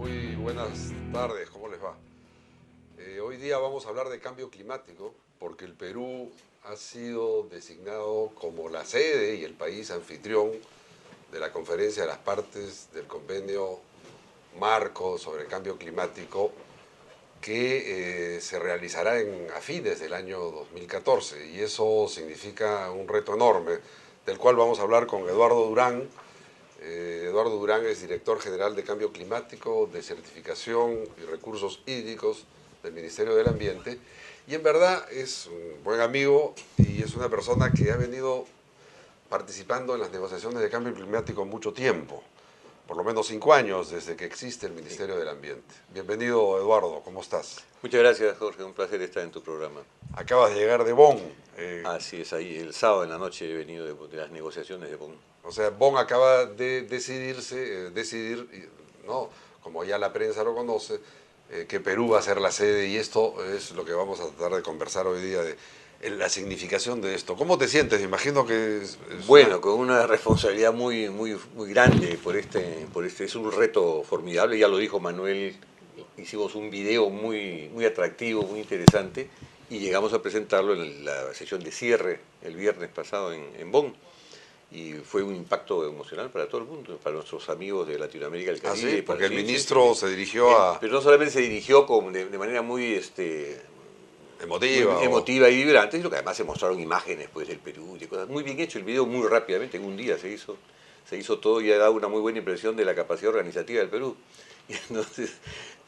Muy buenas tardes, ¿cómo les va? Hoy día vamos a hablar de cambio climático porque el Perú ha sido designado como la sede y el país anfitrión de la conferencia de las partes del convenio marco sobre cambio climático que se realizará a fines del año 2014 y eso significa un reto enorme del cual vamos a hablar con Eduardo Durán. Eduardo Durán es director general de Cambio Climático, de Certificación y Recursos Hídricos del Ministerio del Ambiente. Y en verdad es un buen amigo y es una persona que ha venido participando en las negociaciones de cambio climático mucho tiempo, por lo menos 5 años desde que existe el Ministerio del Ambiente. Bienvenido, Eduardo, ¿cómo estás? Muchas gracias, Jorge, un placer estar en tu programa. Acabas de llegar de Bonn. Así es, ahí el sábado en la noche he venido de las negociaciones de Bonn. O sea, Bonn acaba de decidir, ¿no? Como ya la prensa lo conoce, que Perú va a ser la sede y esto es lo que vamos a tratar de conversar hoy día, de la significación de esto. ¿Cómo te sientes? Me imagino que Bueno, con una responsabilidad muy grande por este, es un reto formidable, ya lo dijo Manuel, hicimos un video muy atractivo, muy interesante, y llegamos a presentarlo en la sesión de cierre el viernes pasado en Bonn. Y fue un impacto emocional para todo el mundo, para nuestros amigos de Latinoamérica, del Ah, Caribe. sí, porque el Sí, sí, ministro se dirigió a pero no solamente se dirigió de manera muy emotiva emotiva y vibrante, sino que además se mostraron imágenes pues, del Perú, de cosas muy bien hecho, el video muy rápidamente, en un día se hizo todo y ha dado una muy buena impresión de la capacidad organizativa del Perú. Y entonces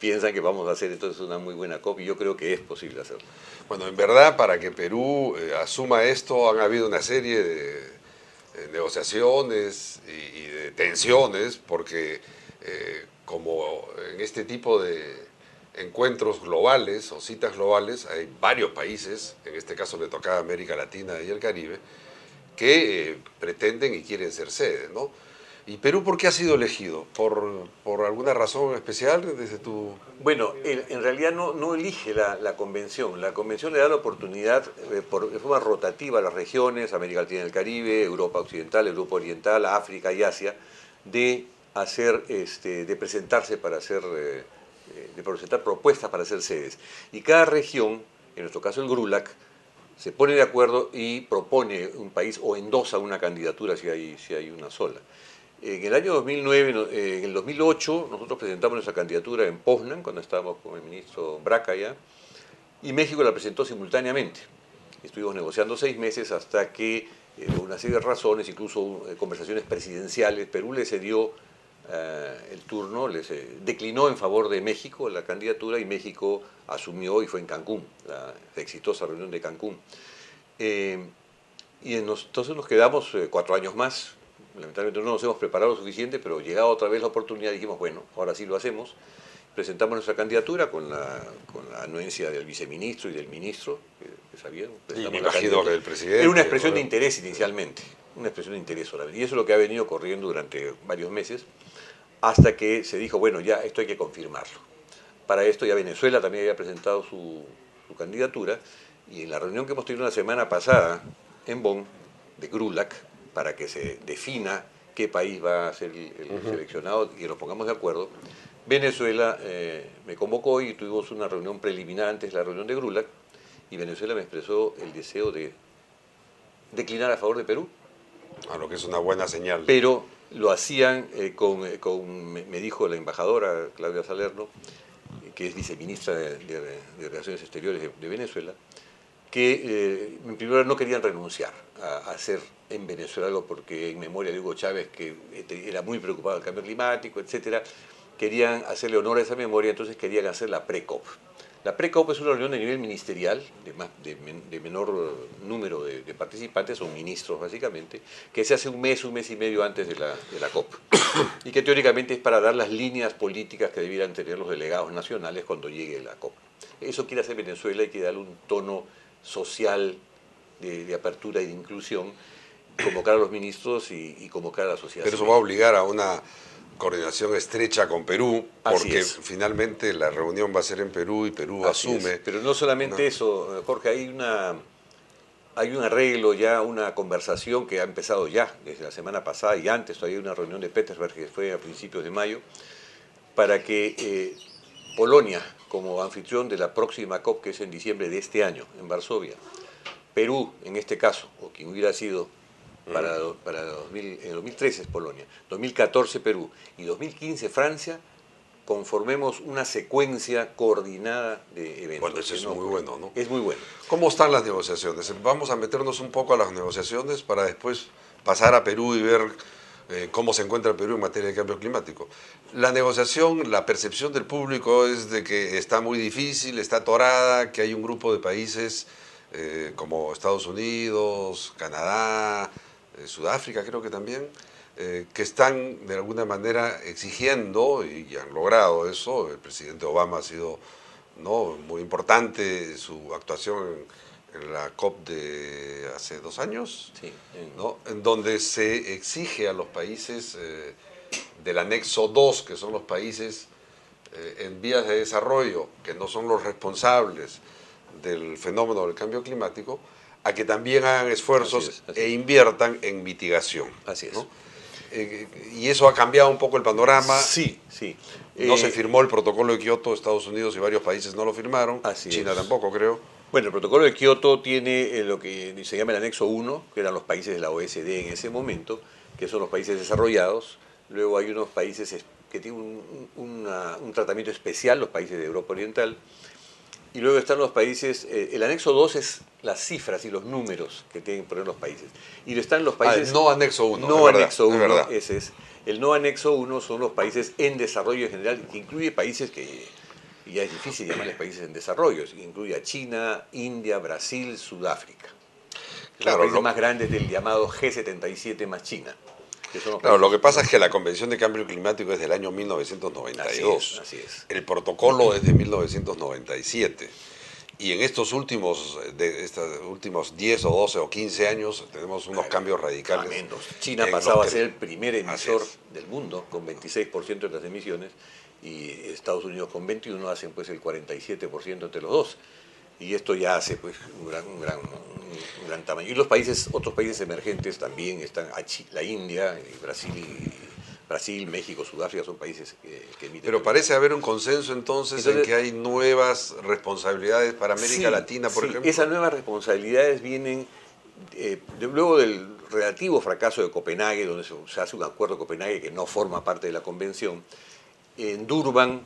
piensan que vamos a hacer entonces una muy buena COP y yo creo que es posible hacerlo. Bueno, en verdad, para que Perú asuma esto, han habido una serie de negociaciones y de tensiones, porque como en este tipo de encuentros globales o citas globales, hay varios países, en este caso le tocaba a América Latina y el Caribe, que pretenden y quieren ser sede, ¿no? ¿Y Perú por qué ha sido elegido? ¿Por alguna razón especial desde tu...? Bueno, en realidad no elige la convención. La convención le da la oportunidad de forma rotativa a las regiones, América Latina y el Caribe, Europa Occidental, Europa Oriental, África y Asia, de de presentarse para de presentar propuestas para hacer sedes. Y cada región, en nuestro caso el GRULAC, se pone de acuerdo y propone un país o endosa una candidatura si hay una sola. En el año 2009, en el 2008, nosotros presentamos nuestra candidatura en Poznan, cuando estábamos con el ministro Braca ya, y México la presentó simultáneamente. Estuvimos negociando 6 meses hasta que, por una serie de razones, incluso conversaciones presidenciales, Perú le cedió el turno, declinó en favor de México la candidatura y México asumió y fue en Cancún, la exitosa reunión de Cancún. Eh, entonces nos quedamos 4 años más. Lamentablemente no nos hemos preparado lo suficiente, pero llegada otra vez la oportunidad dijimos, bueno, ahora sí lo hacemos. Presentamos nuestra candidatura con la anuencia del viceministro y del ministro, que sabían. Y me Presentamos la imagino que candidatura. del presidente. Era una expresión ¿no? de interés inicialmente, una expresión de interés solamente. Y eso es lo que ha venido corriendo durante varios meses, hasta que se dijo, bueno, ya esto hay que confirmarlo. Para esto ya Venezuela también había presentado su candidatura, y en la reunión que hemos tenido la semana pasada en Bonn, de GRULAC, para que se defina qué país va a ser el seleccionado y que nos pongamos de acuerdo, Venezuela me convocó y tuvimos una reunión preliminar antes de la reunión de GRULAC, y Venezuela me expresó el deseo de declinar a favor de Perú, A lo que es una buena señal. pero lo hacían me dijo la embajadora Claudia Salerno, que es viceministra de Relaciones Exteriores de Venezuela, que en primer lugar no querían renunciar a hacer en Venezuela algo porque en memoria de Hugo Chávez, que era muy preocupado del cambio climático, etcétera, querían hacerle honor a esa memoria, entonces querían hacer la pre-COP. La pre-COP es una reunión de nivel ministerial, de menor número de participantes, son ministros básicamente, que se hace un mes y medio antes de la COP. Y que teóricamente es para dar las líneas políticas que debieran tener los delegados nacionales cuando llegue la COP. Eso quiere hacer Venezuela y quiere darle un tono social de apertura y de inclusión, convocar a los ministros y convocar a la sociedad Pero eso civil. va a obligar a una coordinación estrecha con Perú, Así porque es. finalmente la reunión va a ser en Perú y Perú Así es. asume Pero no una... solamente eso, Jorge, hay un arreglo ya, una conversación que ha empezado ya desde la semana pasada y antes, todavía hay una reunión de Petersberg que fue a principios de mayo, para que Polonia, como anfitrión de la próxima COP, que es en diciembre de este año, en Varsovia, Perú, en este caso, o quien hubiera sido en 2013 es Polonia, 2014 Perú y 2015 Francia, conformemos una secuencia coordinada de eventos. Bueno, eso es muy bueno, ¿no? Es muy bueno. ¿Cómo están las negociaciones? Vamos a meternos un poco a las negociaciones para después pasar a Perú y ver cómo se encuentra el Perú en materia de cambio climático. La negociación, la percepción del público es de que está muy difícil, está atorada, que hay un grupo de países como Estados Unidos, Canadá, Sudáfrica creo que también, que están de alguna manera exigiendo, y han logrado eso. El presidente Obama ha sido, ¿no?, muy importante su actuación en la COP de hace 2 años, Sí, ¿no?, en donde se exige a los países del anexo 2, que son los países en vías de desarrollo, que no son los responsables del fenómeno del cambio climático, a que también hagan esfuerzos así e es. inviertan en mitigación. Así es. ¿No? Y eso ha cambiado un poco el panorama. Sí, sí. No se firmó el protocolo de Kioto, Estados Unidos y varios países no lo firmaron, China tampoco creo. Bueno, el protocolo de Kioto tiene lo que se llama el anexo 1, que eran los países de la OSD en ese momento, que son los países desarrollados. Luego hay unos países que tienen un tratamiento especial, los países de Europa Oriental. Y luego están los países, el anexo 2 es las cifras y los números que tienen que poner los países. Y están los países... el no anexo 1. No es anexo verdad, 1, ese es. El no anexo 1 son los países en desarrollo en general, que incluye países que ya es difícil llamarles países en desarrollo, incluye a China, India, Brasil, Sudáfrica. Claro, Los países más grandes del llamado G77 más China. Claro, lo que pasa es que la Convención de Cambio Climático es del año 1992. Así es. El protocolo es de 1997. Y en estos últimos 10 o 12 o 15 años tenemos unos cambios radicales. China pasaba a ser el primer emisor del mundo con 26% de las emisiones y Estados Unidos con 21% hacen pues el 47% entre los dos. Y esto ya hace pues un gran tamaño. Y los países, otros países emergentes también están, la India, Brasil, México, Sudáfrica son países que emiten. Pero parece haber un consenso entonces en que hay nuevas responsabilidades para América Latina, por ejemplo. Esas nuevas responsabilidades vienen luego del relativo fracaso de Copenhague, donde se hace un acuerdo de Copenhague que no forma parte de la convención. En Durban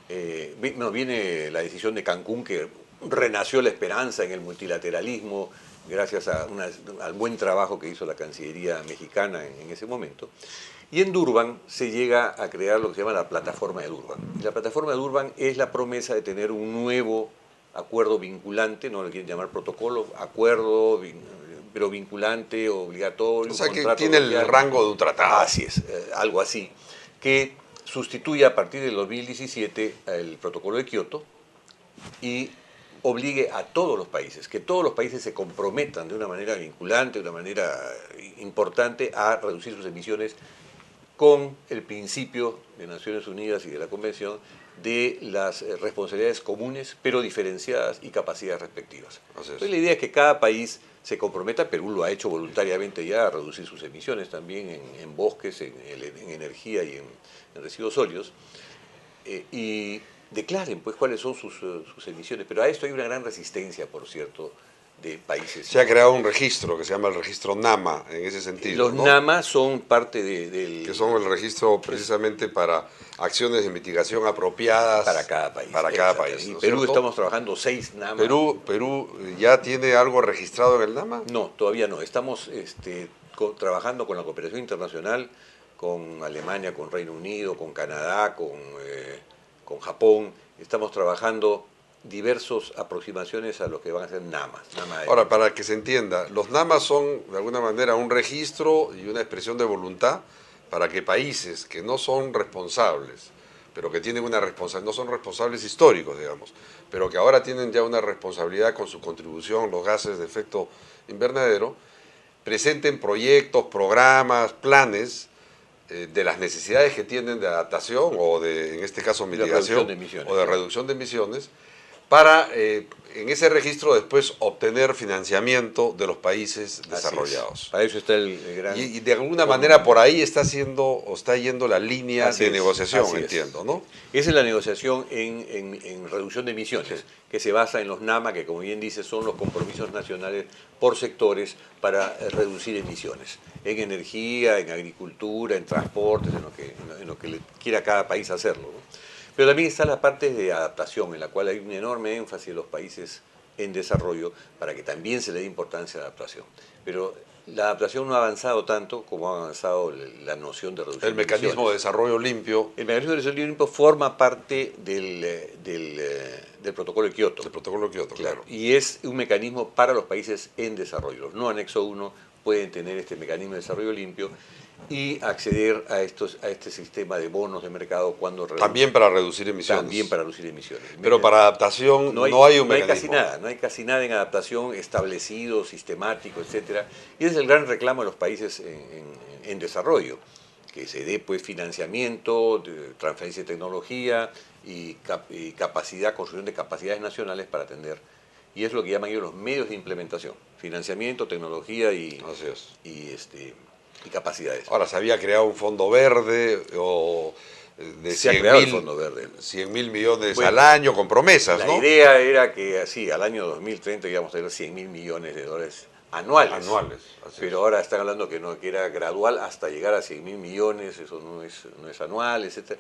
viene la decisión de Cancún, que renació la esperanza en el multilateralismo gracias al buen trabajo que hizo la Cancillería mexicana en ese momento. Y en Durban se llega a crear lo que se llama la Plataforma de Durban. Y la Plataforma de Durban es la promesa de tener un nuevo acuerdo vinculante, no lo quieren llamar protocolo, acuerdo, pero vinculante, obligatorio. O sea, que tiene el rango de un tratado. Así es, algo así, que sustituye a partir del 2017 el protocolo de Kioto y obligue a todos los países, que todos los países se comprometan de una manera vinculante, de una manera importante a reducir sus emisiones con el principio de Naciones Unidas y de la Convención de las responsabilidades comunes, pero diferenciadas y capacidades respectivas. Entonces, la idea es que cada país se comprometa, Perú lo ha hecho voluntariamente ya, a reducir sus emisiones también en bosques, en energía y en residuos sólidos, y declaren pues cuáles son sus emisiones. Pero a esto hay una gran resistencia, por cierto, de países. Se ha creado un registro que se llama el registro NAMA, en ese sentido. Los NAMA son parte del... Que son el registro precisamente para acciones de mitigación apropiadas para cada país. Para cada país. En Perú estamos trabajando 6 NAMA. ¿Perú ya tiene algo registrado en el NAMA? No, todavía no. Estamos trabajando con la cooperación internacional, con Alemania, con Reino Unido, con Canadá, con Japón. Estamos trabajando diversas aproximaciones a lo que van a ser NAMAs. Ahora, para que se entienda, los NAMAs son de alguna manera un registro y una expresión de voluntad para que países que no son responsables, pero que tienen una responsabilidad, no son responsables históricos, digamos, pero que ahora tienen ya una responsabilidad con su contribución, los gases de efecto invernadero, presenten proyectos, programas, planes de las necesidades que tienen de adaptación o de, en este caso, mitigación o de reducción de emisiones, para en ese registro después obtener financiamiento de los países desarrollados. Para eso está el gran... Y de alguna manera por ahí está haciendo o está yendo la línea de negociación, así entiendo, ¿no? Esa es la negociación en reducción de emisiones, que se basa en los NAMA, que como bien dice son los compromisos nacionales por sectores para reducir emisiones, en energía, en agricultura, en transportes, en lo que quiera cada país hacerlo, ¿no? Pero también está la parte de adaptación, en la cual hay un enorme énfasis en los países en desarrollo para que también se le dé importancia a la adaptación. Pero la adaptación no ha avanzado tanto como ha avanzado la noción de reducción El de emisiones. mecanismo de desarrollo limpio. El mecanismo de desarrollo limpio forma parte del protocolo de Kioto. Del protocolo de Kioto, claro. Y es un mecanismo para los países en desarrollo. Los no anexo 1 pueden tener este mecanismo de desarrollo limpio y acceder a este sistema de bonos de mercado cuando también para reducir emisiones. También para reducir emisiones. Pero para adaptación no hay un mecanismo. No hay casi nada en adaptación establecido, sistemático, etcétera. Y ese es el gran reclamo de los países en desarrollo, que se dé pues financiamiento, transferencia de tecnología y capacidad, construcción de capacidades nacionales para atender. Y es lo que llaman ellos los medios de implementación: financiamiento, tecnología y capacidades. Ahora, se había creado un fondo verde o de 100 mil millones al año con promesas, ¿no? La idea era que así, al año 2030 íbamos a tener 100 mil millones de dólares anuales. Pero ahora están hablando que era gradual hasta llegar a 100 mil millones, eso no es anual, etc.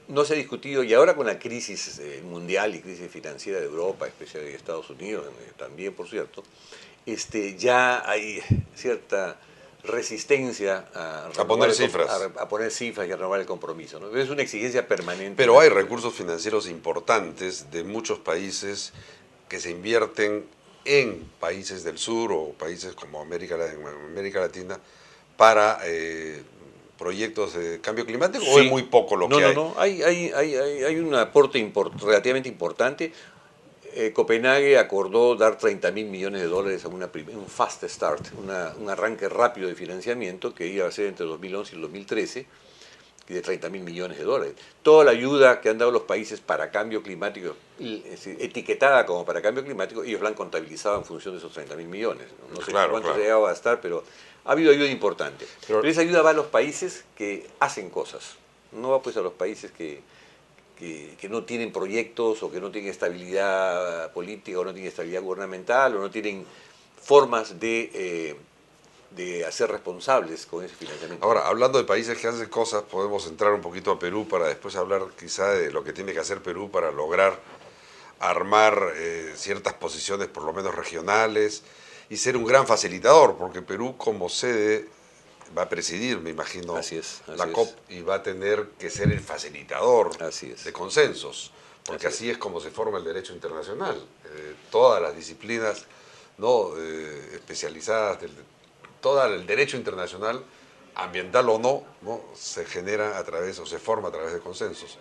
No se ha discutido, y ahora con la crisis mundial y crisis financiera de Europa, especialmente de Estados Unidos, también por cierto, ya hay cierta resistencia a poner cifras. A poner cifras y a renovar el compromiso, ¿no? Es una exigencia permanente. Pero hay recursos financieros importantes de muchos países que se invierten en países del sur o países como América Latina para proyectos de cambio climático, ¿o es muy poco lo que hay? No, hay un aporte relativamente importante. Copenhague acordó dar 30 mil millones de dólares a un fast start, un arranque rápido de financiamiento que iba a ser entre 2011 y el 2013, de 30 mil millones de dólares. Toda la ayuda que han dado los países para cambio climático, etiquetada como para cambio climático, ellos la han contabilizado en función de esos 30 mil millones. No sé cuánto se ha llegado a gastar, pero ha habido ayuda importante. Pero esa ayuda va a los países que hacen cosas, no va pues a los países que no tienen proyectos o que no tienen estabilidad política o no tienen estabilidad gubernamental o no tienen formas de hacer responsables con ese financiamiento. Ahora, hablando de países que hacen cosas, podemos entrar un poquito a Perú para después hablar quizá de lo que tiene que hacer Perú para lograr armar ciertas posiciones, por lo menos regionales, y ser un gran facilitador, porque Perú como sede va a presidir, me imagino, la COP y va a tener que ser el facilitador de consensos, porque así es como se forma el derecho internacional. Todas las disciplinas especializadas, todo el derecho internacional, ambiental o no, se genera a través o se forma a través de consensos.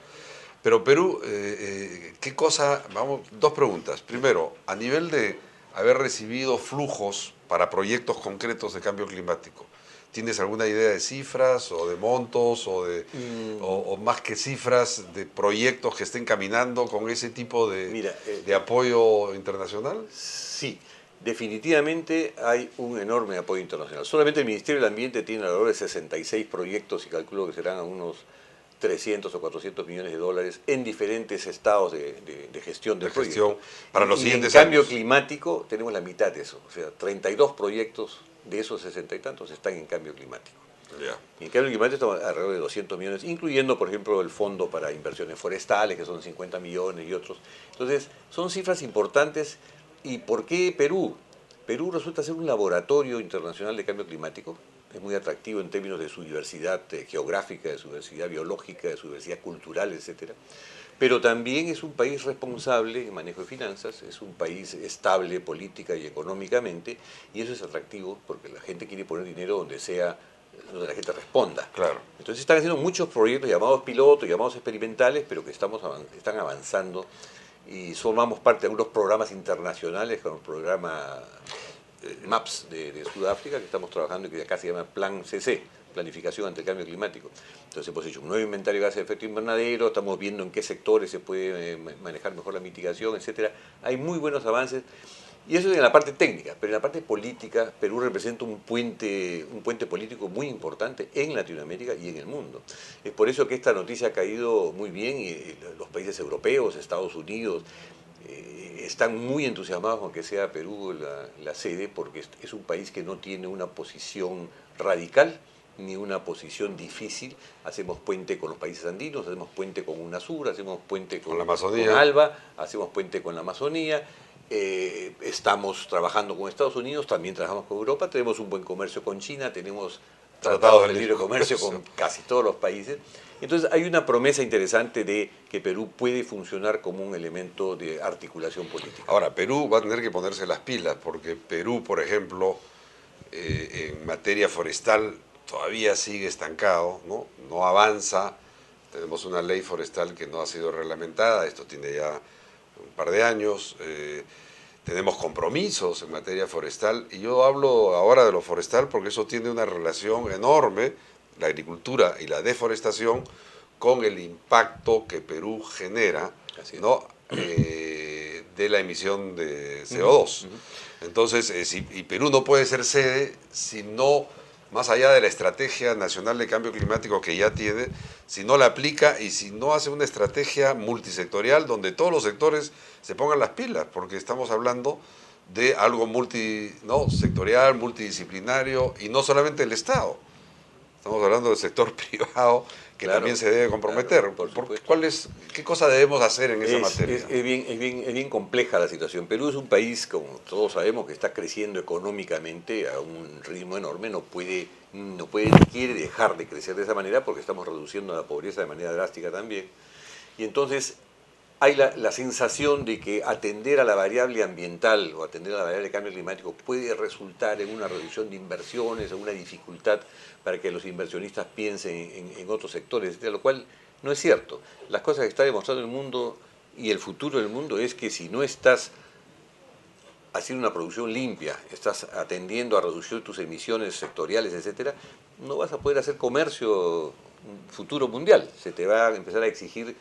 Pero Perú, ¿qué cosa? Dos preguntas. Primero, a nivel de haber recibido flujos para proyectos concretos de cambio climático, ¿tienes alguna idea de cifras o de montos o más que cifras de proyectos que estén caminando con ese tipo de apoyo internacional? Sí, definitivamente hay un enorme apoyo internacional. Solamente el Ministerio del Ambiente tiene alrededor de 66 proyectos y calculo que serán a unos 300 o 400 millones de dólares en diferentes estados de gestión del proyecto. Para los siguientes años. En cambio años. Climático tenemos la mitad de eso, o sea, 32 proyectos de esos 60 y tantos están en cambio climático. Y en cambio climático estamos alrededor de 200 millones, incluyendo, por ejemplo, el Fondo para Inversiones Forestales, que son 50 millones y otros. Entonces, son cifras importantes. ¿Y por qué Perú? Perú resulta ser un laboratorio internacional de cambio climático. Es muy atractivo en términos de su diversidad geográfica, de su diversidad biológica, de su diversidad cultural, etc. Pero también es un país responsable en manejo de finanzas, es un país estable política y económicamente, y eso es atractivo porque la gente quiere poner dinero donde la gente responda. Claro. Entonces están haciendo muchos proyectos llamados pilotos, llamados experimentales, pero que están avanzando y formamos parte de algunos programas internacionales, como el programa MAPS de Sudáfrica, que estamos trabajando y que acá se llama Plan CC, planificación ante el cambio climático. Entonces hemos hecho un nuevo inventario de gases de efecto invernadero, estamos viendo en qué sectores se puede manejar mejor la mitigación, etcétera. Hay muy buenos avances. Y eso es en la parte técnica, pero en la parte política, Perú representa un puente político muy importante en Latinoamérica y en el mundo. Es por eso que esta noticia ha caído muy bien y los países europeos, Estados Unidos, están muy entusiasmados con que sea Perú la sede, porque es un país que no tiene una posición radical ni una posición difícil. Hacemos puente con los países andinos, hacemos puente con UNASUR, hacemos puente con la Amazonía, con ALBA, hacemos puente con la Amazonía. Estamos trabajando con Estados Unidos, también trabajamos con Europa, tenemos un buen comercio con China, tenemos tratados de libre comercio con casi todos los países. Entonces hay una promesa interesante de que Perú puede funcionar como un elemento de articulación política. Ahora, Perú va a tener que ponerse las pilas, porque Perú, por ejemplo, en materia forestal todavía sigue estancado, no avanza. Tenemos una ley forestal que no ha sido reglamentada, esto tiene ya un par de años. Tenemos compromisos en materia forestal, y yo hablo ahora de lo forestal porque eso tiene una relación enorme, la agricultura y la deforestación, con el impacto que Perú genera, ¿no? De la emisión de CO2. Entonces, y Perú no puede ser sede si no, más allá de la estrategia nacional de cambio climático que ya tiene, si no la aplica y si no hace una estrategia multisectorial donde todos los sectores se pongan las pilas, porque estamos hablando de algo sectorial, multidisciplinario, y no solamente el Estado. Estamos hablando del sector privado que también se debe comprometer. Claro, por supuesto. ¿Qué cosa debemos hacer en esa materia? Es bien compleja la situación. Perú es un país, como todos sabemos, que está creciendo económicamente a un ritmo enorme. No puede ni quiere dejar de crecer de esa manera porque estamos reduciendo la pobreza de manera drástica también. Y entonces hay la sensación de que atender a la variable ambiental o atender a la variable de cambio climático puede resultar en una reducción de inversiones, en una dificultad para que los inversionistas piensen en otros sectores, lo cual no es cierto. Las cosas que está demostrando el mundo y el futuro del mundo es que si no estás haciendo una producción limpia, estás atendiendo a reducir tus emisiones sectoriales, etcétera, no vas a poder hacer comercio futuro mundial. Se te va a empezar a exigir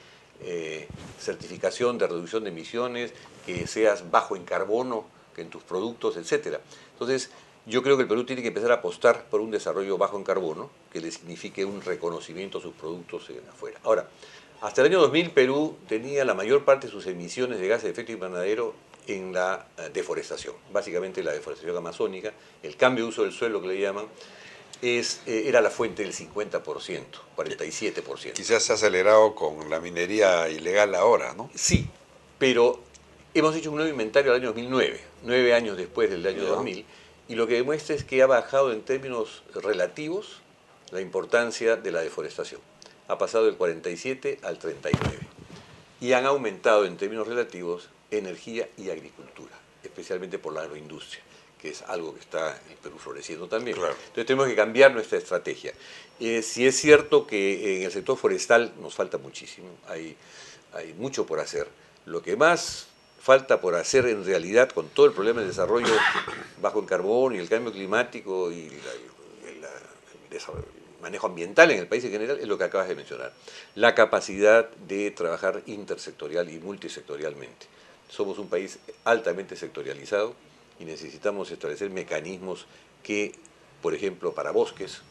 certificación de reducción de emisiones, que seas bajo en carbono que en tus productos, etcétera. Entonces, yo creo que el Perú tiene que empezar a apostar por un desarrollo bajo en carbono, que le signifique un reconocimiento a sus productos afuera. Ahora, hasta el año 2000 Perú tenía la mayor parte de sus emisiones de gases de efecto invernadero en la deforestación, básicamente la deforestación amazónica, el cambio de uso del suelo que le llaman, era la fuente del 50%, 47%. Quizás se ha acelerado con la minería ilegal ahora, ¿no? Sí, pero hemos hecho un nuevo inventario al año 2009, 9 años después del año 2000, y lo que demuestra es que ha bajado en términos relativos la importancia de la deforestación. Ha pasado del 47 al 39. Y han aumentado en términos relativos energía y agricultura, especialmente por la agroindustria, que es algo que está el Perú floreciendo también. Claro. Entonces tenemos que cambiar nuestra estrategia. Si es cierto que en el sector forestal nos falta muchísimo, hay mucho por hacer. Lo que más falta por hacer en realidad con todo el problema del desarrollo bajo en carbón y el cambio climático y el manejo ambiental en el país en general es lo que acabas de mencionar. La capacidad de trabajar intersectorial y multisectorialmente. Somos un país altamente sectorializado y necesitamos establecer mecanismos que, por ejemplo, para bosques,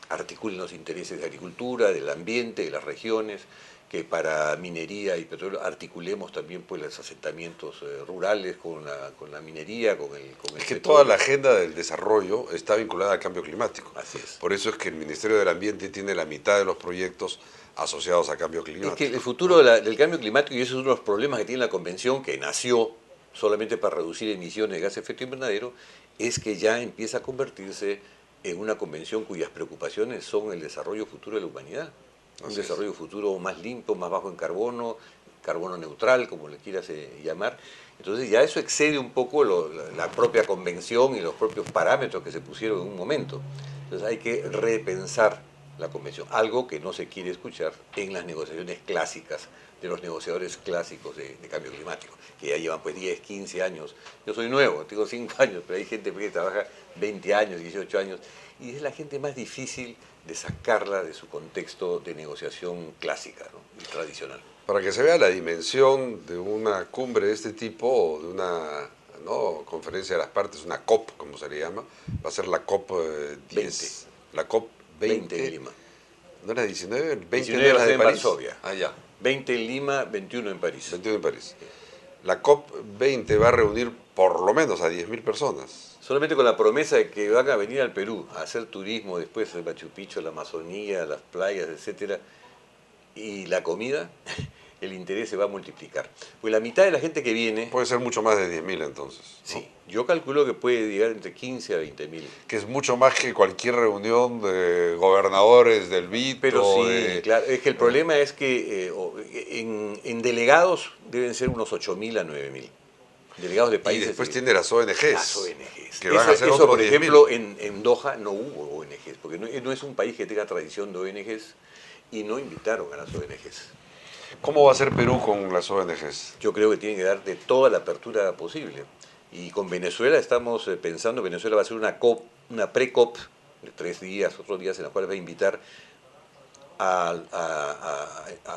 articulen los intereses de agricultura, del ambiente, de las regiones, que para minería y petróleo articulemos también pues los asentamientos rurales con la minería, con el Es que toda la agenda del desarrollo está vinculada al cambio climático. Así es. Por eso es que el Ministerio del Ambiente tiene la mitad de los proyectos asociados a cambio climático. Es que el futuro del cambio climático, y eso es uno de los problemas que tiene la Convención, que nació solamente para reducir emisiones de gases de efecto invernadero, es que ya empieza a convertirse en una convención cuyas preocupaciones son el desarrollo futuro de la humanidad. Un desarrollo futuro más limpio, más bajo en carbono, carbono neutral, como le quieras llamar. Entonces ya eso excede un poco la propia convención y los propios parámetros que se pusieron en un momento. Entonces hay que repensar la convención, algo que no se quiere escuchar en las negociaciones clásicas de los negociadores clásicos de cambio climático, que ya llevan pues 10, 15 años. Yo soy nuevo, tengo 5 años, pero hay gente que trabaja 20 años, 18 años, y es la gente más difícil de sacarla de su contexto de negociación clásica, ¿no? Y tradicional. Para que se vea la dimensión de una cumbre de este tipo, o de una, ¿no?, conferencia de las partes, una COP, como se le llama, va a ser la COP 10, la COP 20, 20 en Lima. ¿No era 19? ¿20 19 no es va la a ser de en París? Varsovia. Ah, ya. 20 en Lima, 21 en París. 21 en París. La COP 20 va a reunir por lo menos a 10.000 personas. Solamente con la promesa de que van a venir al Perú a hacer turismo, después el Machu Picchu, la Amazonía, las playas, etcétera, y la comida, el interés se va a multiplicar. Pues la mitad de la gente que viene, Puede ser mucho más de 10.000 entonces, ¿no? sí, yo calculo que puede llegar entre 15 a 20.000. Que es mucho más que cualquier reunión de gobernadores del BID. Pero sí, claro, es que el problema es que en delegados deben ser unos 8.000 a 9.000. Delegados de Y países. después tiene las ONGs. Las ONGs. Que van a ser eso otros por 10.000. ejemplo, en Doha no hubo ONGs, porque no es un país que tenga tradición de ONGs y no invitaron a las ONGs. ¿Cómo va a ser Perú con las ONGs? Yo creo que tienen que dar de toda la apertura posible. Y con Venezuela estamos pensando, Venezuela va a hacer una COP, una pre-COP de 3 días, otros días en los cuales va a invitar a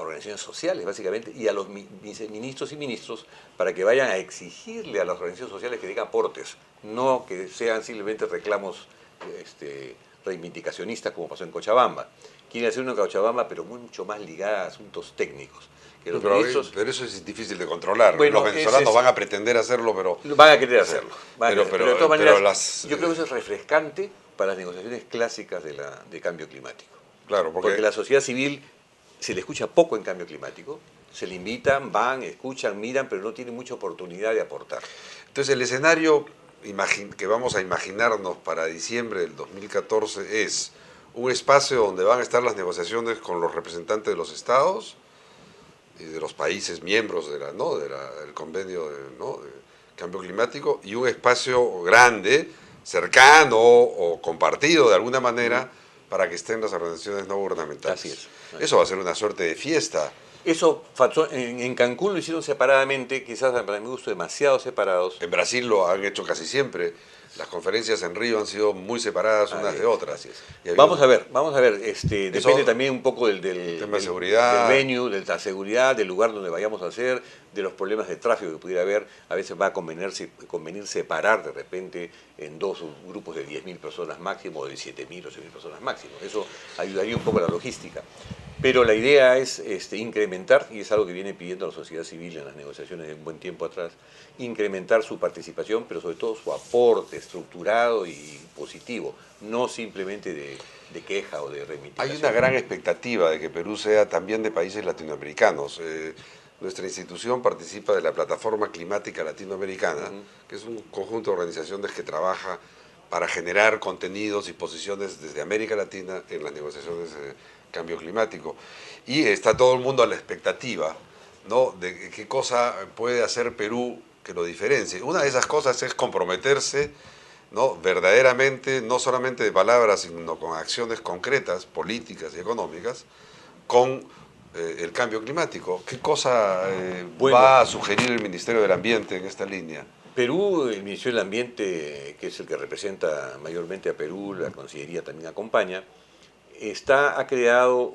organizaciones sociales, básicamente, y a los ministros y ministros para que vayan a exigirle a las organizaciones sociales que den aportes, no que sean simplemente reclamos reivindicacionistas como pasó en Cochabamba. Quieren hacer una Cochabamba, pero mucho más ligada a asuntos técnicos. Que los ministros, pero eso es difícil de controlar. Bueno, los venezolanos van a pretender hacerlo, pero... van a querer hacerlo. Pero de todas maneras, las, yo creo que eso es refrescante para las negociaciones clásicas de cambio climático. Claro, Porque la sociedad civil se le escucha poco en cambio climático, se le invitan, van, escuchan, miran, pero no tienen mucha oportunidad de aportar. Entonces el escenario que vamos a imaginarnos para diciembre del 2014 es un espacio donde van a estar las negociaciones con los representantes de los estados y de los países miembros del convenio de cambio climático, y un espacio grande, cercano o compartido de alguna manera, para que estén las organizaciones no gubernamentales. Así es. Eso va a ser una suerte de fiesta. Eso en Cancún lo hicieron separadamente, quizás para mi gusto demasiado separados. En Brasil lo han hecho casi siempre. Las conferencias en Río han sido muy separadas unas de otras. Así es. Vamos a ver, depende también un poco del tema de seguridad, del venue, de la seguridad, del lugar donde vayamos a hacer, de los problemas de tráfico que pudiera haber. A veces va a convenir separar de repente en dos grupos de 10.000 personas máximo, o de 7.000 o 8.000 personas máximo. Eso ayudaría un poco a la logística. Pero la idea es incrementar, y es algo que viene pidiendo la sociedad civil en las negociaciones de un buen tiempo atrás, incrementar su participación, pero sobre todo su aporte estructurado y positivo, no simplemente de queja o de reivindicación. Hay una gran expectativa de que Perú sea también de países latinoamericanos. Nuestra institución participa de la Plataforma Climática Latinoamericana, que es un conjunto de organizaciones que trabaja para generar contenidos y posiciones desde América Latina en las negociaciones de cambio climático. Y está todo el mundo a la expectativa, ¿no?, de qué cosa puede hacer Perú que lo diferencie. Una de esas cosas es comprometerse, ¿no?, verdaderamente, no solamente de palabras, sino con acciones concretas, políticas y económicas, con el cambio climático. ¿Qué cosa va a sugerir el Ministerio del Ambiente en esta línea? Perú, el Ministerio del Ambiente, que es el que representa mayormente a Perú, la Consellería también acompaña, ha creado,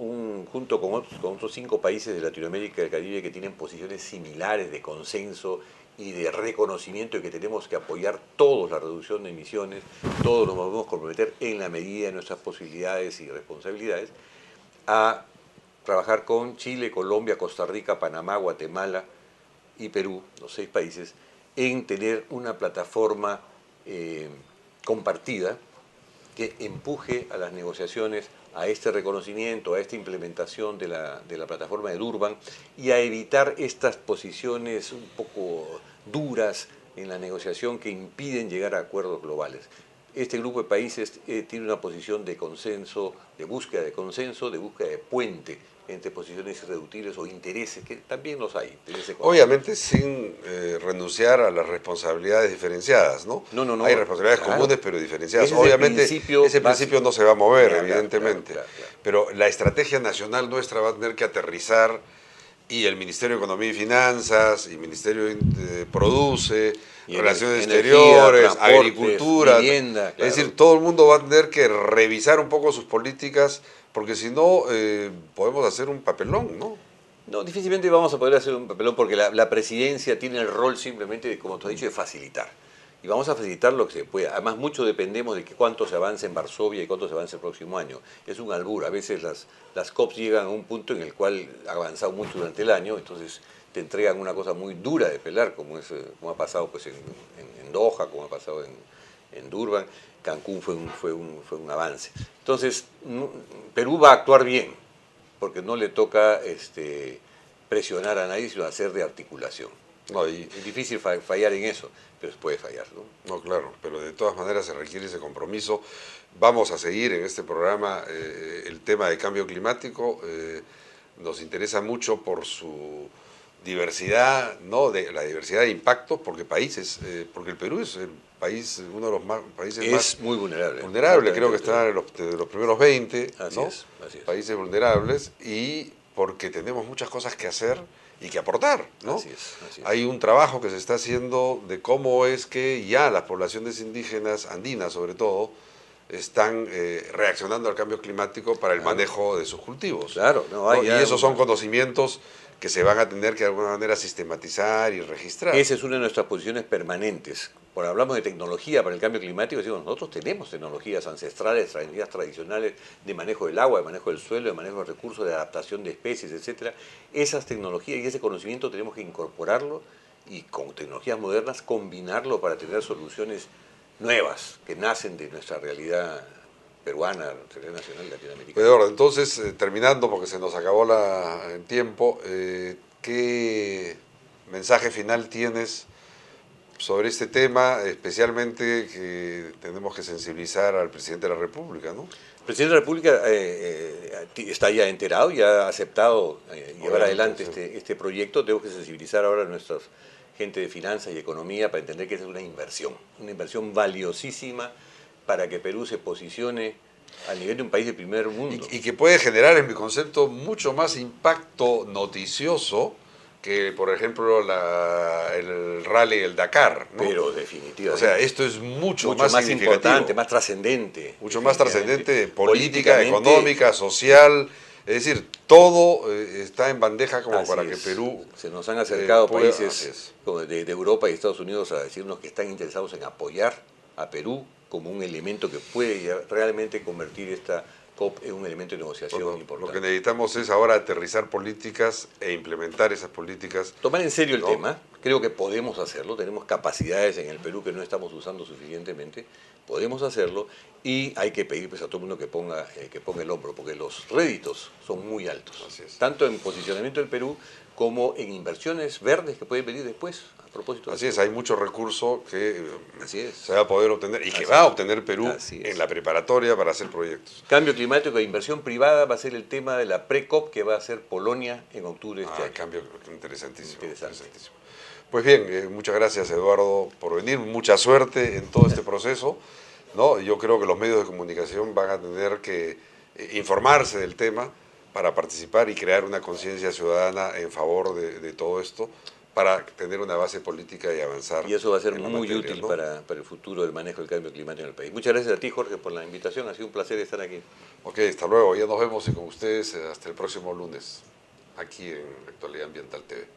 junto con otros 5 países de Latinoamérica y del Caribe que tienen posiciones similares de consenso y de reconocimiento de que tenemos que apoyar todos la reducción de emisiones, todos nos vamos a comprometer en la medida de nuestras posibilidades y responsabilidades, a trabajar con Chile, Colombia, Costa Rica, Panamá, Guatemala y Perú, los 6 países, en tener una plataforma compartida que empuje a las negociaciones, a este reconocimiento, a esta implementación de la plataforma de Durban, y a evitar estas posiciones un poco duras en la negociación que impiden llegar a acuerdos globales. Este grupo de países tiene una posición de consenso, de búsqueda de consenso, de búsqueda de puente entre posiciones irreductibles o intereses, que también los hay. Obviamente sin renunciar a las responsabilidades diferenciadas, ¿no? No, no, no. Hay responsabilidades Claro. comunes pero diferenciadas. Ese Obviamente ese básico. principio no se va a mover, Claro, evidentemente. claro, claro. Pero la estrategia nacional nuestra va a tener que aterrizar y el Ministerio de Economía y Finanzas, y el Ministerio Produce, Y Relaciones energía, Exteriores, transportes, Agricultura. vivienda, claro. Es decir, todo el mundo va a tener que revisar un poco sus políticas, porque si no, podemos hacer un papelón, ¿no? No, difícilmente vamos a poder hacer un papelón porque la presidencia tiene el rol simplemente, como tú has dicho, de facilitar. Y vamos a facilitar lo que se pueda. Además, mucho dependemos de cuánto se avance en Varsovia y cuánto se avance el próximo año. Es un albur. A veces las COPs llegan a un punto en el cual ha avanzado mucho durante el año, entonces te entregan una cosa muy dura de pelar, como ha pasado pues, en Doha, como ha pasado en Durban. Cancún fue un avance. Entonces, Perú va a actuar bien, porque no le toca presionar a nadie, sino hacer de articulación. No, es difícil fallar en eso, pero se puede fallar, ¿no? No, claro, pero de todas maneras se requiere ese compromiso. Vamos a seguir en este programa el tema de cambio climático. Nos interesa mucho por su diversidad, ¿no? La diversidad de impactos, porque porque el Perú es el país, uno de los países más muy vulnerable. Creo que está en los primeros 20, así ¿no? es. Países vulnerables, y porque tenemos muchas cosas que hacer y que aportar, ¿no? Así es. Hay un trabajo que se está haciendo de cómo es que ya las poblaciones indígenas, andinas sobre todo, están reaccionando al cambio climático para el manejo de sus cultivos. Claro, y esos son conocimientos que se van a tener que de alguna manera sistematizar y registrar. Esa es una de nuestras posiciones permanentes. Cuando hablamos de tecnología para el cambio climático, decimos, nosotros tenemos tecnologías ancestrales, tecnologías tradicionales de manejo del agua, de manejo del suelo, de manejo de recursos, de adaptación de especies, etc. Esas tecnologías y ese conocimiento tenemos que incorporarlo y con tecnologías modernas combinarlo para tener soluciones nuevas que nacen de nuestra realidad peruana, realidad nacional latinoamericana. Eduardo, entonces, terminando, porque se nos acabó el tiempo, ¿qué mensaje final tienes sobre este tema, especialmente que tenemos que sensibilizar al presidente de la República, ¿no? El presidente de la República está ya enterado, ya ha aceptado llevar adelante este proyecto. Tenemos que sensibilizar ahora a nuestra gente de finanzas y economía para entender que esa es una inversión valiosísima para que Perú se posicione al nivel de un país de primer mundo. Y que puede generar, en mi concepto, mucho más impacto noticioso que, por ejemplo, el Rally del Dakar, ¿no? Pero definitivamente. O sea, esto es mucho más importante, más trascendente. Mucho más trascendente, política, económica, social. Es decir, todo está en bandeja como para que Perú... Se nos han acercado países como de Europa y Estados Unidos a decirnos que están interesados en apoyar a Perú como un elemento que puede realmente convertir esta COP en un elemento de negociación importante. Lo que necesitamos es ahora aterrizar políticas e implementar esas políticas. Tomar en serio el tema, creo que podemos hacerlo, tenemos capacidades en el Perú que no estamos usando suficientemente, podemos hacerlo y hay que pedir pues, a todo el mundo que ponga el hombro, porque los réditos son muy altos, tanto en posicionamiento del Perú como en inversiones verdes que pueden venir después. Así es, hay mucho recurso que se va a poder obtener y que va a obtener Perú en la preparatoria para hacer proyectos. Cambio climático e inversión privada va a ser el tema de la pre-COP que va a hacer Polonia en octubre de este año. Cambio interesantísimo. Pues bien, muchas gracias Eduardo por venir, mucha suerte en todo este proceso, ¿no? Yo creo que los medios de comunicación van a tener que informarse del tema para participar y crear una conciencia ciudadana en favor de todo esto, para tener una base política y avanzar. Y eso va a ser muy útil, ¿no? para el futuro del manejo del cambio climático en el país. Muchas gracias a ti, Jorge, por la invitación. Ha sido un placer estar aquí. Ok, hasta luego. Ya nos vemos y con ustedes hasta el próximo lunes, aquí en Actualidad Ambiental TV.